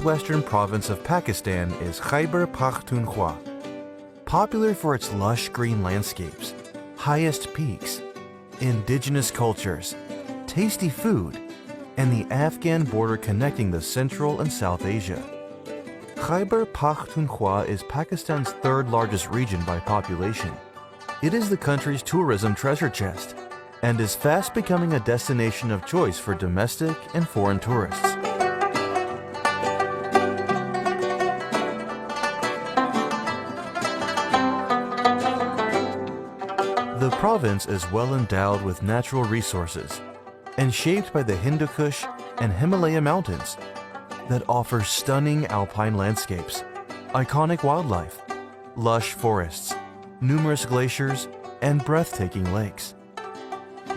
southwestern province of Pakistan is Khyber Pakhtunkhwa. Popular for its lush green landscapes, highest peaks, indigenous cultures, tasty food, and the Afghan border connecting the Central and South Asia. Khyber Pakhtunkhwa is Pakistan's third largest region by population. It is the country's tourism treasure chest and is fast becoming a destination of choice for domestic and foreign tourists. The province is well endowed with natural resources and shaped by the Hindu Kush and Himalaya mountains that offer stunning alpine landscapes, iconic wildlife, lush forests, numerous glaciers, and breathtaking lakes.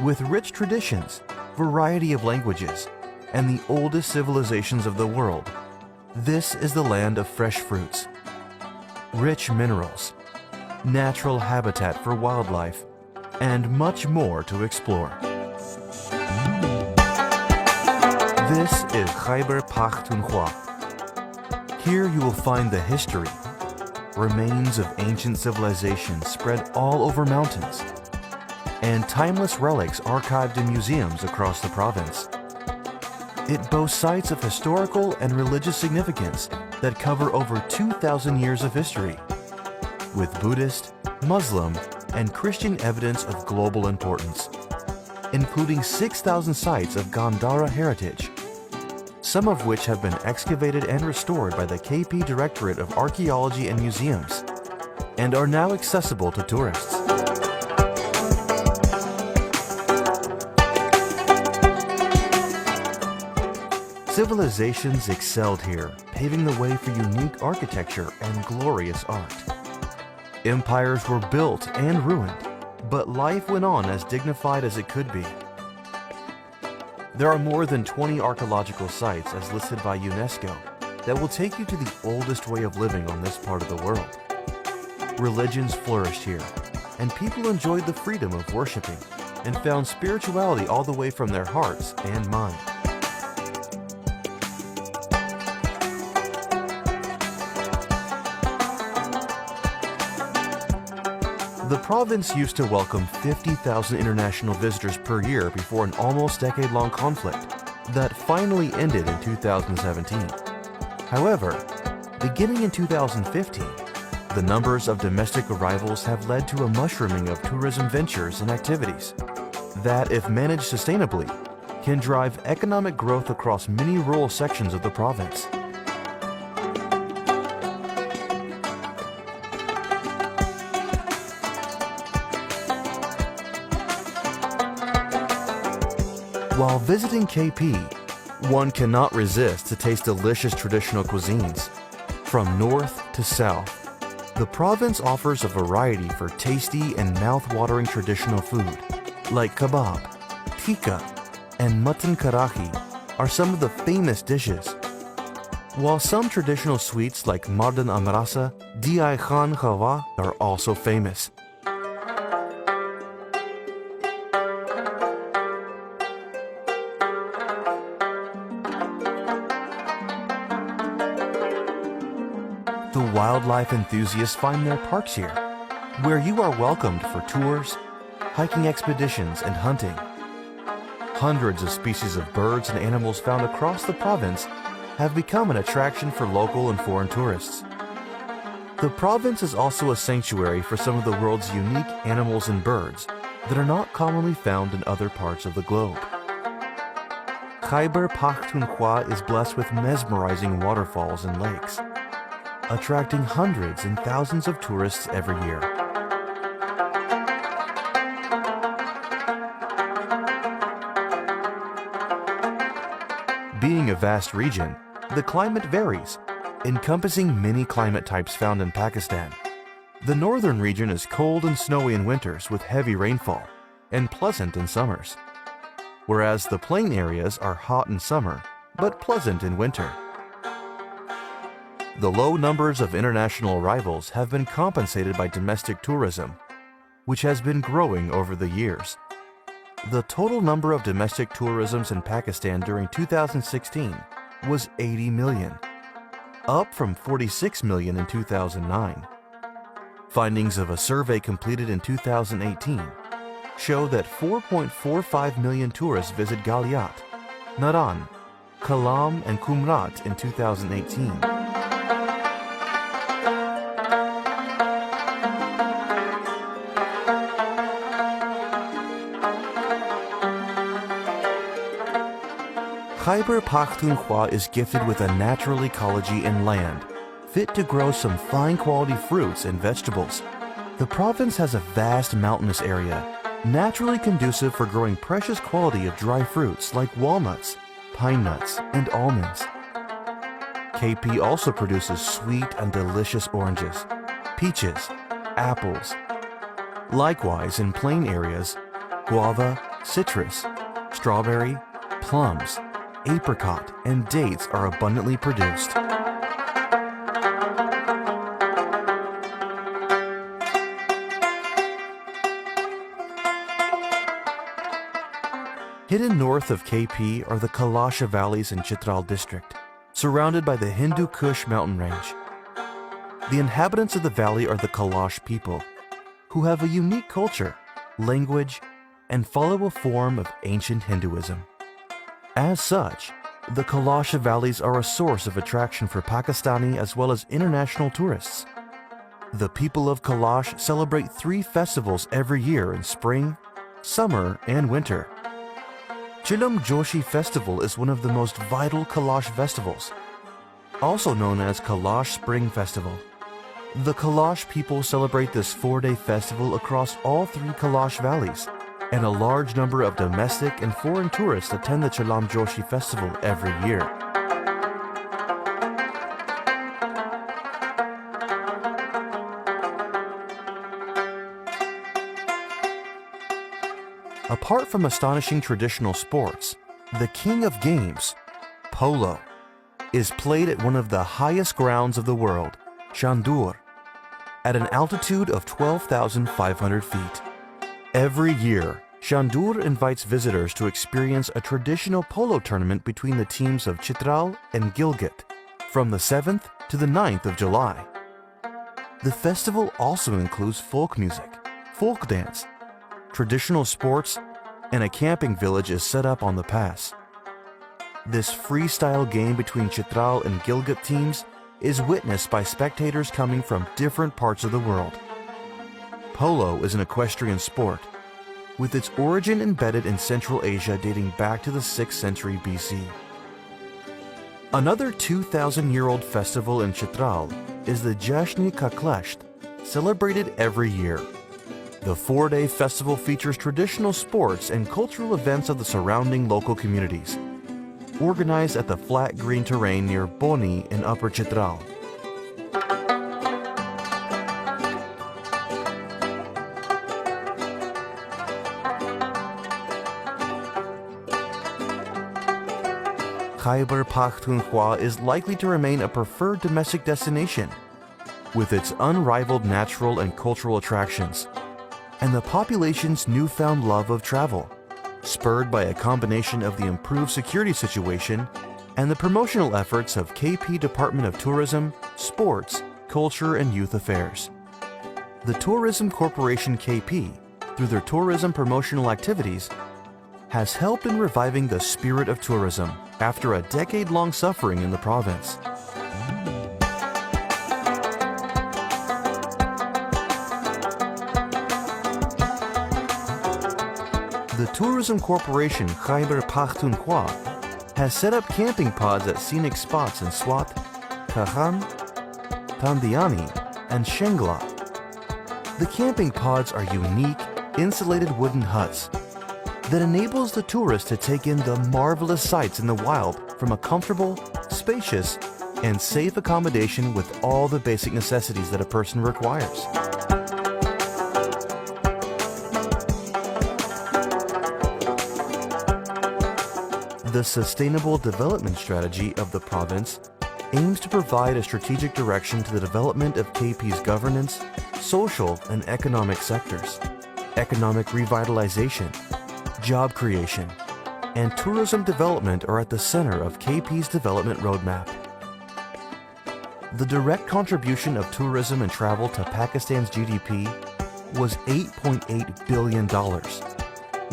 With rich traditions, variety of languages, and the oldest civilizations of the world, this is the land of fresh fruits, rich minerals, natural habitat for wildlife, and much more to explore. This is Khyber Pakhtunkhwa. Here you will find the history, remains of ancient civilizations spread all over mountains, and timeless relics archived in museums across the province. It boasts sites of historical and religious significance that cover over 2,000 years of history, with Buddhist, Muslim, and Christian evidence of global importance, including 6,000 sites of Gandhara heritage, some of which have been excavated and restored by the KP Directorate of Archaeology and Museums, and are now accessible to tourists. Civilizations excelled here, paving the way for unique architecture and glorious art. Empires were built and ruined, but life went on as dignified as it could be. There are more than 20 archaeological sites as listed by UNESCO that will take you to the oldest way of living on this part of the world. Religions flourished here, and people enjoyed the freedom of worshiping and found spirituality all the way from their hearts and mind. The province used to welcome 50,000 international visitors per year before an almost decade-long conflict that finally ended in 2017. However, beginning in 2015, the numbers of domestic arrivals have led to a mushrooming of tourism ventures and activities that, if managed sustainably, can drive economic growth across many rural sections of the province. While visiting KP, one cannot resist to taste delicious traditional cuisines. From north to south, the province offers a variety for tasty and mouth-watering traditional food, like kebab, tikka, and mutton karahi are some of the famous dishes. While some traditional sweets like mardan amrasa, diai khan khawa are also famous. The wildlife enthusiasts find their parks here, where you are welcomed for tours, hiking expeditions, and hunting. Hundreds of species of birds and animals found across the province have become an attraction for local and foreign tourists. The province is also a sanctuary for some of the world's unique animals and birds that are not commonly found in other parts of the globe. Khyber Pakhtunkhwa is blessed with mesmerizing waterfalls and lakes, attracting hundreds and thousands of tourists every year. Being a vast region, the climate varies, encompassing many climate types found in Pakistan. The northern region is cold and snowy in winters with heavy rainfall, and pleasant in summers, whereas the plain areas are hot in summer, but pleasant in winter. The low numbers of international arrivals have been compensated by domestic tourism, which has been growing over the years. The total number of domestic tourisms in Pakistan during 2016 was 80 million, up from 46 million in 2009. Findings of a survey completed in 2018 show that 4.45 million tourists visit Galiat, Naran, Kalam, and Kumrat in 2018. Khyber Pakhtunkhwa is gifted with a natural ecology and land, fit to grow some fine quality fruits and vegetables. The province has a vast mountainous area, naturally conducive for growing precious quality of dry fruits like walnuts, pine nuts, and almonds. KP also produces sweet and delicious oranges, peaches, apples. Likewise, in plain areas, guava, citrus, strawberry, plums, apricot, and dates are abundantly produced. Hidden north of KP are the Kalasha Valleys in Chitral district, surrounded by the Hindu Kush mountain range. The inhabitants of the valley are the Kalash people, who have a unique culture, language, and follow a form of ancient Hinduism. As such, the Kalasha Valleys are a source of attraction for Pakistani as well as international tourists. The people of Kalash celebrate 3 festivals every year in spring, summer, and winter. Chilam Joshi Festival is one of the most vital Kalash festivals, also known as Kalash Spring Festival. The Kalash people celebrate this 4-day festival across all 3 Kalash valleys, and a large number of domestic and foreign tourists attend the Chilam Joshi Festival every year. Apart from astonishing traditional sports, the king of games, polo, is played at one of the highest grounds of the world, Chandur, at an altitude of 12,500 feet. Every year, Chandur invites visitors to experience a traditional polo tournament between the teams of Chitral and Gilgit from the 7th to the 9th of July. The festival also includes folk music, folk dance, traditional sports, and a camping village is set up on the pass. This freestyle game between Chitral and Gilgit teams is witnessed by spectators coming from different parts of the world. Polo is an equestrian sport, with its origin embedded in Central Asia dating back to the 6th century BC. Another 2,000-year-old festival in Chitral is the Jashni Kaklasht, celebrated every year. The 4-day festival features traditional sports and cultural events of the surrounding local communities, organized at the flat green terrain near Boni in Upper Chitral. Khyber Pakhtunkhwa is likely to remain a preferred domestic destination, with its unrivaled natural and cultural attractions, and the population's newfound love of travel, spurred by a combination of the improved security situation and the promotional efforts of KP Department of Tourism, Sports, Culture and Youth Affairs. The Tourism Corporation KP, through their tourism promotional activities, has helped in reviving the spirit of tourism after a decade-long suffering in the province. The Tourism Corporation Khyber Pakhtunkhwa has set up camping pods at scenic spots in Swat, Kahan, Tandiani, and Shengla. The camping pods are unique, insulated wooden huts that enables the tourist to take in the marvelous sights in the wild from a comfortable, spacious, and safe accommodation with all the basic necessities that a person requires. The Sustainable Development Strategy of the province aims to provide a strategic direction to the development of KP's governance, social and economic sectors, economic revitalization, job creation, and tourism development are at the center of KP's development roadmap. The direct contribution of tourism and travel to Pakistan's GDP was $8.8 billion,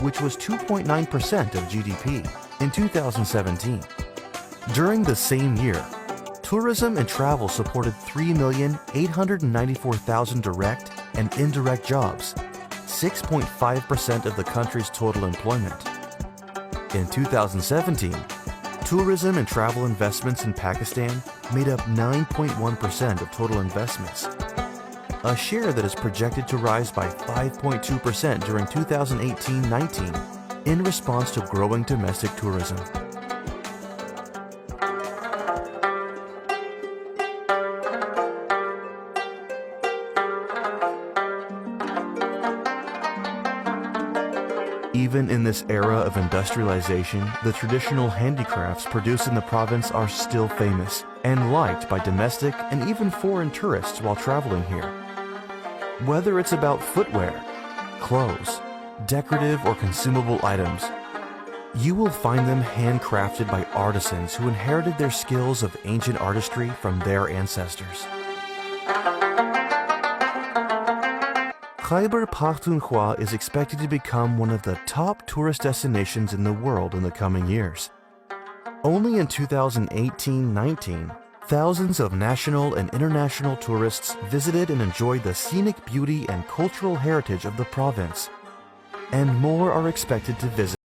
which was 2.9% of GDP in 2017. During the same year, tourism and travel supported 3,894,000 direct and indirect jobs, 6.5% of the country's total employment. In 2017, tourism and travel investments in Pakistan made up 9.1% of total investments, a share that is projected to rise by 5.2% during 2018-19 in response to growing domestic tourism. Even in this era of industrialization, the traditional handicrafts produced in the province are still famous and liked by domestic and even foreign tourists while traveling here. Whether it's about footwear, clothes, decorative or consumable items, you will find them handcrafted by artisans who inherited their skills of ancient artistry from their ancestors. Khyber Pakhtunkhwa is expected to become one of the top tourist destinations in the world in the coming years. Only in 2018-19, thousands of national and international tourists visited and enjoyed the scenic beauty and cultural heritage of the province, and more are expected to visit.